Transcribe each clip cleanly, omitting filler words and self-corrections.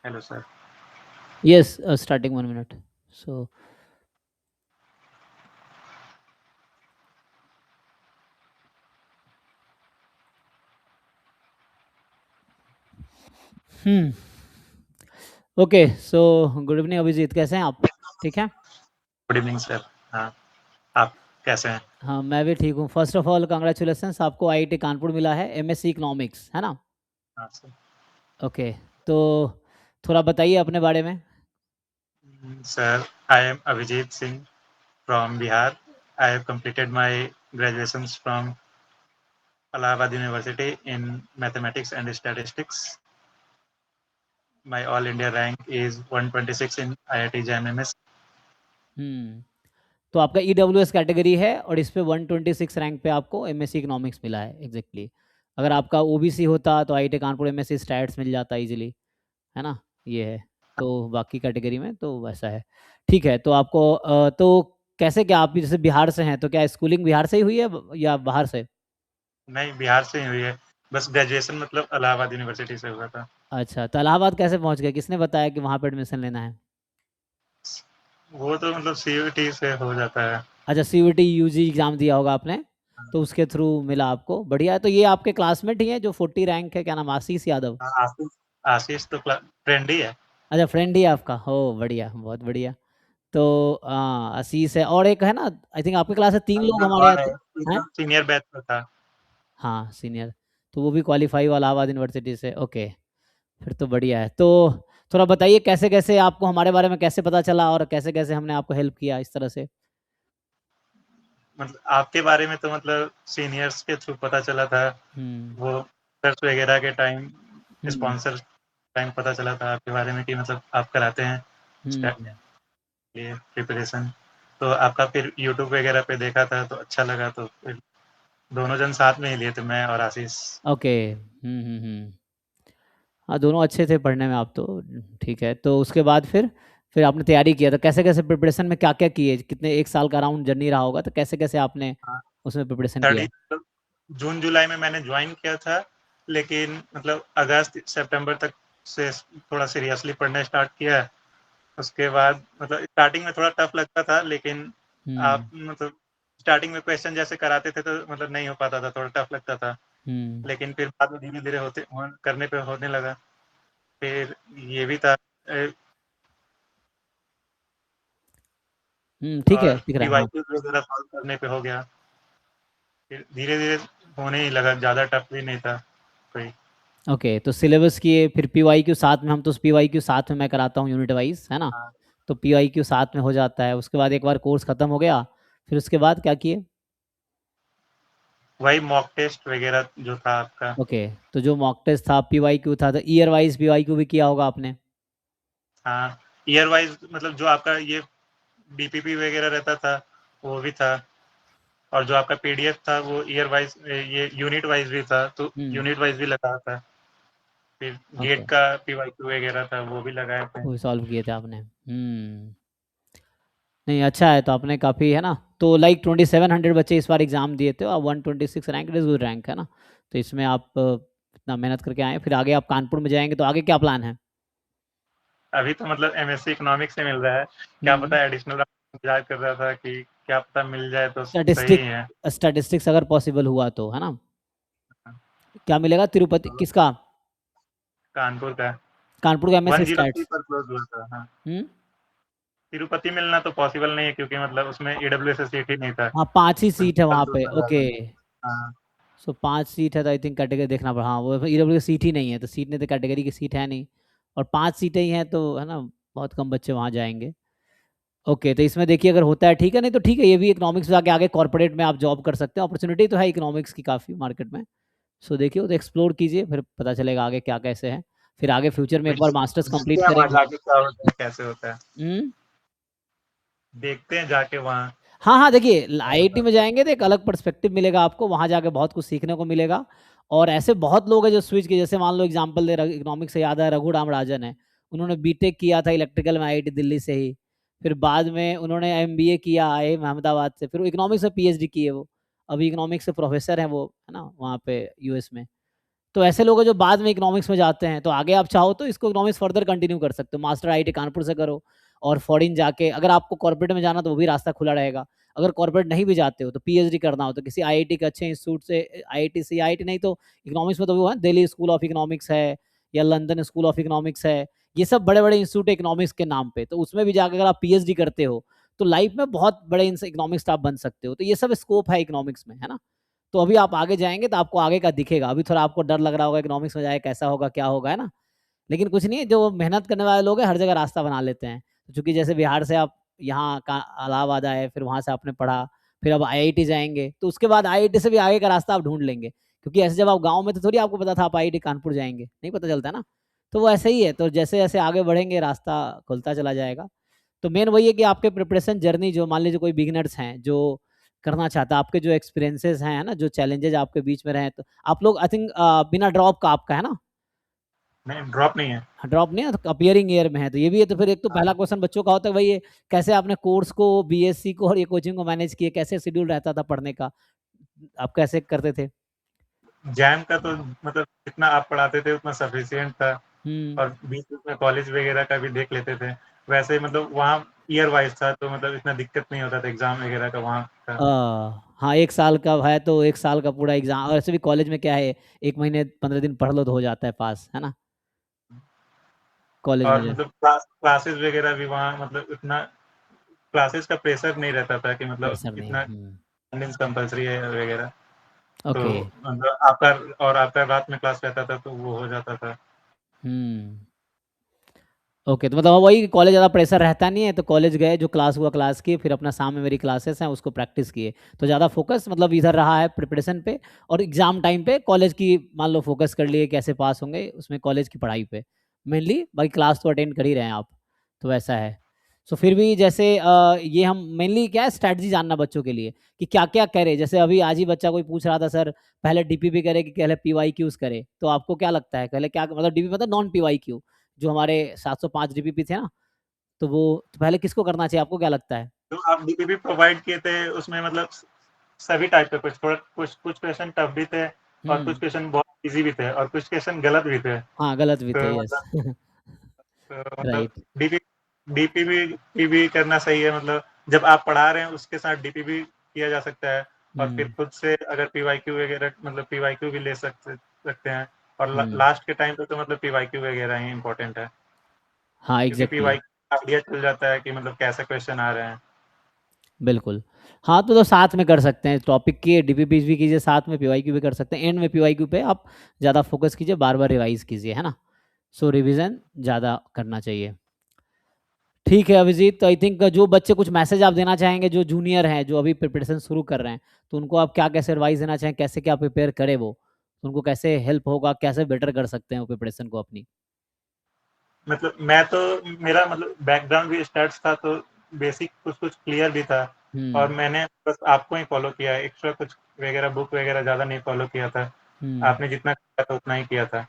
Hello, sir. Yes, starting 1 minute. So, hmm. Okay so good evening Abhijeet, कैसे हैं आप? ठीक है। Good evening sir. हाँ, आप कैसे हैं? हाँ, मैं भी ठीक हूँ। फर्स्ट ऑफ ऑल कंग्रेचुलेसन्स, आपको आईआईटी कानपुर मिला है एमएससी इकोनॉमिक्स, है ना? हाँ सर। ओके, तो थोड़ा बताइए अपने बारे में। Sir, I am Avijit Singh from Bihar. I have completed my graduations from Allahabad University in Mathematics and Statistics. My All India rank is 126 in IIT JMMS. तो आपका ईडब्ल्यूएस कैटेगरी है और इस पे 126 रैंक पे आपको एमएससी इकोनॉमिक्स मिला है एग्जैक्टली। अगर आपका ओबीसी होता तो आईआईटी कानपुर एमएससी स्टैट्स मिल जाता इजीली, है ना? ये है। तो बाकी कैटेगरी में तो वैसा है। ठीक है, तो आपको तो कैसे, क्या आप भी जैसे बिहार से हैं तो क्या स्कूलिंग बिहार से ही हुई है या बाहर से? नहीं, बिहार से ही हुई है। बस ग्रेजुएशन मतलब इलाहाबाद यूनिवर्सिटी से हुआ था। अच्छा, तो इलाहाबाद कैसे पहुंच गए? किसने बताया कि वहाँ पे एडमिशन लेना है? वो तो मतलब सीयूईटी से हो जाता है। अच्छा, सीयूईटी यूजी एग्जाम दिया होगा आपने, तो उसके थ्रू मिला आपको। बढ़िया है। तो ये आपके क्लासमेट ही है जो 40 रैंक है, क्या नाम, आशीष यादव? हाँ, आशीष आशीष तो फ्रेंड ही है। अच्छा, फ्रेंड ही है आपका, हो बढ़िया, बहुत बढ़िया। तो आशीष है और एक है ना, आई थिंक आपके क्लास से 3 लोग हमारे यहाँ और है, थे। हैं? एकदम सीनियर बैच में था। हाँ, सीनियर। तो वो भी क्वालिफाई हुआ इलाहाबाद यूनिवर्सिटी से। ओके, फिर तो बढ़िया है। तो थोड़ा बताइए कैसे कैसे आपको हमारे बारे में कैसे पता चला और कैसे कैसे हमने आपको हेल्प किया इस तरह से। मतलब आपके बारे में तो मतलब सीनियर्स के थ्रू पता चला था। हम्म। वो सर्च वगैरह के टाइम, हम्म। स्पॉन्सर टाइम पता चला था आपके बारे में कि मतलब आप कराते हैं हम्म। ये प्रिपरेशन। तो आपका फिर यूट्यूब वगैरह पे देखा था तो अच्छा लगा, तो फिर दोनों जन साथ में ही लिए थे, मैं और आशीष। ओके। हाँ, दोनों अच्छे थे पढ़ने में आप तो। ठीक है, तो उसके बाद फिर आपने तैयारी किया तो कैसे कैसे प्रिपरेशन में क्या क्या किए? कितने, 1 साल का अराउंड जर्नी रहा होगा, तो कैसे कैसे आपने हाँ, उसमें प्रिपरेशन स्टडी किया? मतलब जून जुलाई में मैंने ज्वाइन किया था, लेकिन मतलब अगस्त सितंबर तक से थोड़ा सीरियसली पढ़ना स्टार्ट किया। उसके बाद मतलब स्टार्टिंग में थोड़ा टफ लगता था, लेकिन आप हम्म। मतलब स्टार्टिंग में क्वेश्चन जैसे कराते थे तो मतलब नहीं हो पाता था, थोड़ा टफ लगता था। हम्म। लेकिन फिर बाद में धीरे-धीरे करने पे होने लगा। फिर ये भी था ठीक है, और दिख रहा है, हाँ। पीवाईक्यू वगैरह सॉल्व करने पे हो गया। फिर धीरे-धीरे होने ही लगा, ज़्यादा टफ भी नहीं था कोई। ओके, तो सिलेबस किए, फिर पीवाईक्यू साथ में, हम तो पीवाईक्यू साथ में मैं कराता हूँ यूनिट वाइज, है ना? हाँ, तो पीवाईक्यू साथ में हो जाता है। उसके बाद एक बार कोर्स खत्म हो गया, फिर उसके बाद क्या किए? वही मॉक टेस्ट वगैरह जो था आपका। ओके, तो जो मॉक टेस्ट था पीवाईक्यू था, तो ईयर वाइज पीवाईक्यू भी किया होगा आपने? हाँ, ईयर वाइज़ मतलब जो आपका ये बीपीपी वगैरह रहता था, वो भी था। और जो आपका पीडीएफ था वो ईयर वाइज, ये यूनिट वाइज भी था, तो हम्म। यूनिट वाइज भी लगा था। फिर गेट ओके, का पीवाईक्यू वगैरह था, वो भी लगाए थे। वो सॉल्व किए थे आपने। नहीं, अच्छा है, तो आपने काफ़ी, है ना? तो लाइक 2700 बच्चे इस बार एग्जाम दिए थे और 126 रैंक इज गुड रैंक, है ना? तो इसमें आप इतना मेहनत करके आए, फिर आगे आप कानपुर में जाएंगे तो आगे क्या प्लान है? अभी तो मतलब एमएससी इकोनॉमिक्स से मिल रहा है, क्या हम्म। पता एडिशनल इंतजार कर रहा था कि क्या पता मिल जाए तो सही स्टैटिस्टिक, है। स्टैटिस्टिक्स अगर पॉसिबल हुआ तो, है ना? क्या मिलेगा तिरुपति तो किसका? कानपुर का कानपुर का एमएससी 103 स्टैट्स। पर क्लोज हुआ था। हाँ, हम्म। तिरुपति मिलना तो पॉसिबल नहीं है क्योंकि मतलब उसमें ईडब्ल्यूएस सीट ही नहीं था। हाँ, 5 ही सीट है कल वहाँ दो पे। साल ओके, बाद। हाँ, सो 5 सीट है तो आई थिंक कैटेगरी देखना पड़ा। हाँ, वो ईडब्ल्यू की सीट ही नहीं है, तो सीट नहीं तो कैटेगरी की सीट है नहीं। और 5 सीटें ही हैं तो, है ना? बहुत कम बच्चे वहाँ जाएंगे। ओके, तो इसमें देखिए अगर होता है ठीक है, नहीं तो ठीक है, ये भी इकोनॉमिक्स में आके आगे कॉर्पोरेट में आप जॉब कर सकते हैं। अपॉर्चुनिटी तो है इकोनॉमिक्स की काफ़ी मार्केट में। सो देखिए, वो तो एक्सप्लोर कीजिए, फिर पता चलेगा आगे क्या कैसे है। फिर आगे फ्यूचर में एक बार मास्टर्स देखते कंप्लीट हैं वहाँ करेंगे। जाके क्या होता है, कैसे होता है। हम्म। देखते हैं जाके वहाँ हाँ हाँ, देखिए क्या आईआईटी में बताते हैं। जाएंगे तो एक अलग पर्सपेक्टिव मिलेगा आपको, वहाँ जाके बहुत कुछ सीखने को मिलेगा। और ऐसे बहुत लोग हैं जो स्विच किए, जैसे मान लो एग्जांपल दे, इकोनॉमिक्स से याद है, रघुराम राजन है। उन्होंने बीटेक किया था इलेक्ट्रिकल में आईआईटी दिल्ली से ही। फिर बाद में उन्होंने एमबीए किया आईआईएम अहमदाबाद से, फिर इकोनॉमिक्स में पीएचडी की है वो। अभी इकोनॉमिक्स से प्रोफेसर हैं वो, है ना, वहाँ पे यूएस में। तो ऐसे लोग हैं जो बाद में इकोनॉमिक्स में जाते हैं, तो आगे आप चाहो तो इसको इकोनॉमिक्स फर्दर कंटिन्यू कर सकते हो, मास्टर आईआईटी कानपुर से करो और फॉरेन जाके, अगर आपको कॉर्पोरेट में जाना तो वो भी रास्ता खुला रहेगा। अगर कॉर्पोरेट नहीं भी जाते हो तो पीएचडी करना हो तो किसी आईआईटी के अच्छे इंस्टीट्यूट से, आईआईटी से, आईआईटी नहीं तो इकोनॉमिक्स में तो वो है, दिल्ली स्कूल ऑफ इकोनॉमिक्स है या लंदन स्कूल ऑफ इकोनॉमिक्स है, ये सब बड़े बड़े इंस्टीट्यूट है इकोनॉमिक्स के नाम पे, तो उसमें भी जाकर अगर आप पीएचडी करते हो तो लाइफ में बहुत बड़े इकोनॉमिक्स आप बन सकते हो। तो ये सब स्कोप है इकोनॉमिक्स में, है ना। तो अभी आप आगे जाएंगे तो आपको आगे का दिखेगा, अभी थोड़ा आपको डर लग रहा होगा इकोनॉमिक्स में जाए कैसा होगा क्या होगा, है ना। लेकिन कुछ नहीं, जो मेहनत करने वाले लोग हैं हर जगह रास्ता बना लेते हैं। चूंकि जैसे बिहार से आप यहाँ का इलाहाबाद आए, फिर वहाँ से आपने पढ़ा, फिर अब आईआईटी जाएंगे, तो उसके बाद आईआईटी से भी आगे का रास्ता आप ढूंढ लेंगे, क्योंकि ऐसे जब आप गाँव में तो थोड़ी आपको पता था आप आईआईटी कानपुर जाएंगे, नहीं पता चलता ना। तो वो ऐसे ही है, तो जैसे जैसे आगे बढ़ेंगे रास्ता खुलता चला जाएगा। तो मेन वही है कि आपके प्रिपरेशन जर्नी, जो मान लीजिए कोई बिगिनर्स हैं जो करना चाहता है, आपके जो एक्सपीरियंसेस हैं, है ना, जो चैलेंजेस आपके बीच में रहे, तो आप लोग आई थिंक बिना ड्रॉप का आपका है ना। नहीं, ड्रॉप नहीं है। ड्रॉप नहीं है, तो अपियरिंग ईयर में है, तो ये भी है। तो फिर एक तो हाँ। पहला क्वेश्चन बच्चों का होता है भाई, ये कैसे आपने कोर्स को, बीएससी को और ये कोचिंग को मैनेज किए, कैसे शेड्यूल रहता था पढ़ने का, आप कैसे करते थे। जैम का तो मतलब जितना आप पढ़ाते थे उतना सफिशिएंट था, हम्म। और बीच में कॉलेज वगैरह का भी देख लेते थे। वैसे मतलब वहाँ ईयर वाइज था, तो मतलब इतना दिक्कत नहीं होता था एग्जाम वगैरह का वहाँ का। हाँ, 1 साल का है तो 1 साल का पूरा एग्जाम, और ऐसे भी कॉलेज में क्या है, 1 महीने 15 दिन पढ़ लो तो हो जाता है पास, है ना, कॉलेज में और जो। मतलब क्लासेस वगैरह भी वहाँ मतलब इतना क्लासेस का प्रेशर नहीं रहता था कि मतलब प्रेशर नहीं। इतना अटेंडेंस कंपलसरी है वगैरह। तो ओके। मतलब आपका, और आपका रात में क्लास रहता था तो वो हो जाता था। हम्म। ओके, तो मतलब वही, कॉलेज ज़्यादा प्रेशर रहता नहीं है, तो कॉलेज गए, जो क्लास हुआ क्लास किए, फिर अपना शाम में मेरी क्लासेस हैं उसको प्रैक्टिस किए, तो ज़्यादा फोकस मतलब इधर रहा है प्रिपरेशन पे, और एग्जाम टाइम पे कॉलेज की मान लो फोकस कर लिए कैसे पास होंगे उसमें, कॉलेज की पढ़ाई पे मेनली, बाकी क्लास तो अटेंड कर ही रहे हैं आप, तो वैसा है। सो फिर भी जैसे ये हम मेनली क्या है, स्ट्रैटेजी जानना बच्चों के लिए कि क्या क्या करे। जैसे अभी आज ही बच्चा कोई पूछ रहा था सर, पहले डीपीपी करे कि पहले पीवाई क्यूज करे, तो आपको क्या लगता है पहले क्या, मतलब डीपीपी मतलब नॉन पीवाई क्यू, जो हमारे 705 डीपीपी थे ना, तो वो तो पहले किसको करना चाहिए, आपको क्या लगता है। तो आप डीपीपी प्रोवाइड किए थे, उसमें मतलब सभी टाइप के, कुछ थोड़ा कुछ क्वेश्चन टफ भी थे, और कुछ हम्म। क्वेश्चन बहुत इजी भी थे, और कुछ क्वेश्चन गलत भी थे। हाँ, गलत भी थे, तो यस। मतलब मतलब राइट। डीपी डीपीबी भी करना सही है, मतलब जब आप पढ़ा रहे हैं उसके साथ डीपीबी किया जा सकता है, और फिर हम्म। खुद से अगर पीवाईक्यू वगैरह मतलब पीवाईक्यू भी ले सकते हैं, और हम्म। लास्ट के टाइम पे तो मतलब पीवाईक्यू वगैरह ही इम्पोर्टेंट है, हाँ, क्योंकि एग्जैक्टली। पीवाईक्यू आइडिया चल जाता है कि मतलब कैसे क्वेश्चन आ रहे हैं। बिल्कुल। हाँ, तो साथ में कर सकते हैं, टॉपिक के डीपीपी भी कीजिए, साथ में पीवाईक्यू भी कर सकते हैं, एंड में पीवाईक्यू पे आप ज़्यादा फोकस कीजिए, बार बार रिवाइज कीजिए, है ना। सो रिवीजन ज़्यादा करना चाहिए। ठीक है अभिजीत, तो आई थिंक जो बच्चे, कुछ मैसेज आप देना चाहेंगे जो जूनियर हैं, जो अभी प्रिपरेशन शुरू कर रहे हैं, तो उनको आप क्या कैसे एडवाइस देना चाहेंगे, कैसे क्या प्रिपेयर करें वो, तो उनको कैसे हेल्प होगा, कैसे बेटर कर सकते हैं वो प्रिपरेशन को अपनी। मतलब मैं तो, मेरा मतलब बैकग्राउंड भी स्टार्ट था, तो बेसिक कुछ कुछ क्लियर भी था, और हम्म। मैंने बस आपको ही फॉलो किया है, एक्स्ट्रा कुछ वगैरह बुक वगैरह ज़्यादा नहीं फॉलो किया था। हम्म। आपने जितना किया था उतना ही किया था,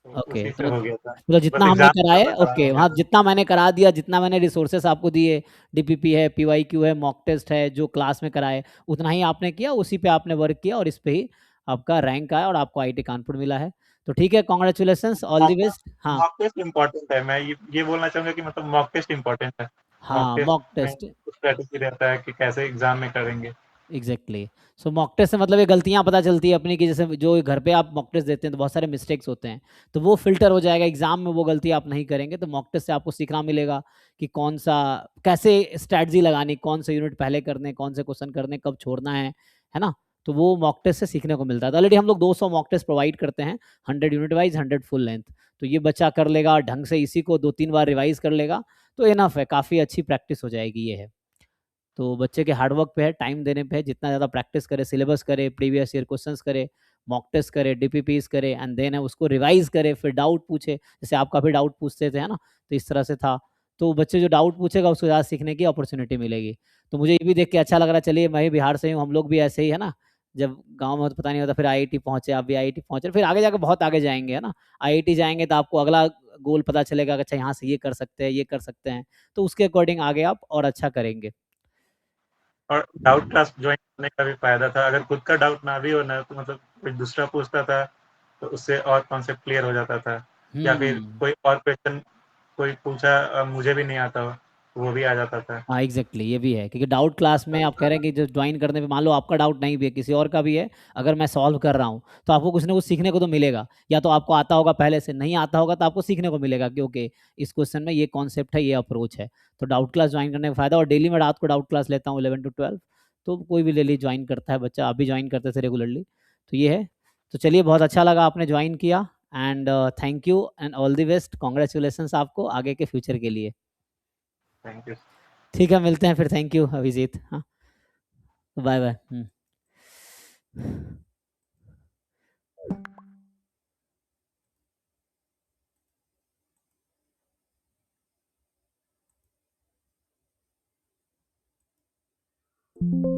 तो ओके, उसी तो से हो गया था। मतलब बस जितना हमने एग्ज़ाम कराए, थोड़ा-सा खराब ओके, हो गया हाँ, था। जितना मैंने करा दिया, जितना मैंने रिसोर्सेस आपको दिए, डीपीपी है, पीवाईक्यू है, मॉक टेस्ट है, जो क्लास में कराए, उतना ही आपने किया, उसी पे आपने वर्क किया, और इस पे ही आपका रैंक आया और आपको आईआईटी कानपुर मिला है। तो ठीक है, congratulations, all the mock test best. हाँ। मॉक टेस्ट इम्पोर्टेंट है। मैं ये बोलना चाहूँगा कि मतलब मॉक टेस्ट इम्पोर्टेंट है। मॉक हाँ, टेस्ट मॉक में टेस्ट। कुछ स्ट्रैटेजी रहता है कि कैसे एग्ज़ाम में करेंगे। एग्जैक्टली। सो मॉक टेस्ट से मतलब ये गलतियां पता चलती है अपनी, कि जैसे जो घर पे आप मॉक टेस्ट देते हैं तो बहुत सारे मिस्टेक्स होते हैं, तो वो फिल्टर हो जाएगा, एग्जाम में वो गलती आप नहीं करेंगे, तो मॉक टेस्ट से आपको सीखना मिलेगा कि कौन सा, कैसे स्ट्रैटेजी लगानी, कौन से यूनिट पहले करने, कौन से क्वेश्चन करने, कब छोड़ना है ना। तो वो मॉक टेस्ट से सीखने को मिलता है। तो ऑलरेडी हम लोग 200 मॉक टेस्ट प्रोवाइड करते हैं, 100 यूनिट वाइज, 100 फुल लेंथ। तो ये बच्चा कर लेगा ढंग से, इसी को 2-3 बार रिवाइज कर लेगा तो इनफ है, काफ़ी अच्छी प्रैक्टिस हो जाएगी, ये है। तो बच्चे के हार्डवर्क पे है, टाइम देने पे है, जितना ज़्यादा प्रैक्टिस करे, सिलेबस करे, प्रीवियस ईयर क्वेश्चंस करे, मॉक टेस्ट करे, डीपीपीस करे, एंड देन है उसको रिवाइज करे, फिर डाउट पूछे, जैसे आप काफ़ी डाउट पूछते थे, है ना, तो इस तरह से था। तो बच्चे जो डाउट पूछेगा उसको ज़्यादा सीखने की अपॉर्चुनिटी मिलेगी। तो मुझे ये भी देख के अच्छा लग रहा है, चलिए मैं भी बिहार से हूँ, हम लोग भी ऐसे ही, है ना, जब गांव में तो पता नहीं होता, फिर आईआईटी पहुंचे, आप भी आईआईटी पहुंचे, फिर आगे जाकर बहुत आगे जाएंगे, है ना। आईआईटी जाएंगे तो आपको अगला गोल पता चलेगा कि अच्छा यहाँ से ये कर सकते हैं, ये कर सकते हैं, तो उसके अकॉर्डिंग आगे आप और अच्छा करेंगे। और डाउट क्लास जॉइन करने का भी फ़ायदा था। अगर खुद का डाउट ना भी हो ना, तो मतलब कोई दूसरा पूछता था, तो उससे और कॉन्सेप्ट क्लियर हो जाता था। या फिर हुँ। कोई और क्वेश्चन कोई पूछा मुझे भी नहीं आता हो, वो भी आ जाता था। हाँ, एग्ज़ैक्टली ये भी है क्योंकि डाउट क्लास में आप कह रहे हैं कि जो जॉइन करने पे मान लो आपका डाउट नहीं भी है, किसी और का भी है, अगर मैं सॉल्व कर रहा हूँ, तो आपको कुछ ना कुछ सीखने को तो मिलेगा। या तो आपको आता होगा पहले से, नहीं आता होगा तो आपको सीखने को मिलेगा कि ओके, इस क्वेश्चन में ये कॉन्सेप्ट है, ये अप्रोच है। तो डाउट क्लास जॉइन करने का फ़ायदा और डेली मैं रात को डाउट क्लास लेता हूँ 11 टू 12, तो कोई भी डेली जॉइन करता है बच्चा, आप भी जॉइन करते थे रेगुलरली, तो ये है। तो चलिए बहुत अच्छा लगा आपने जॉइन किया and thank you and all the best, congratulations आपको आगे के फ्यूचर के लिए। Thank you. ठीक है, मिलते हैं फिर, थैंक यू अभिजीत। हाँ, बाय बाय।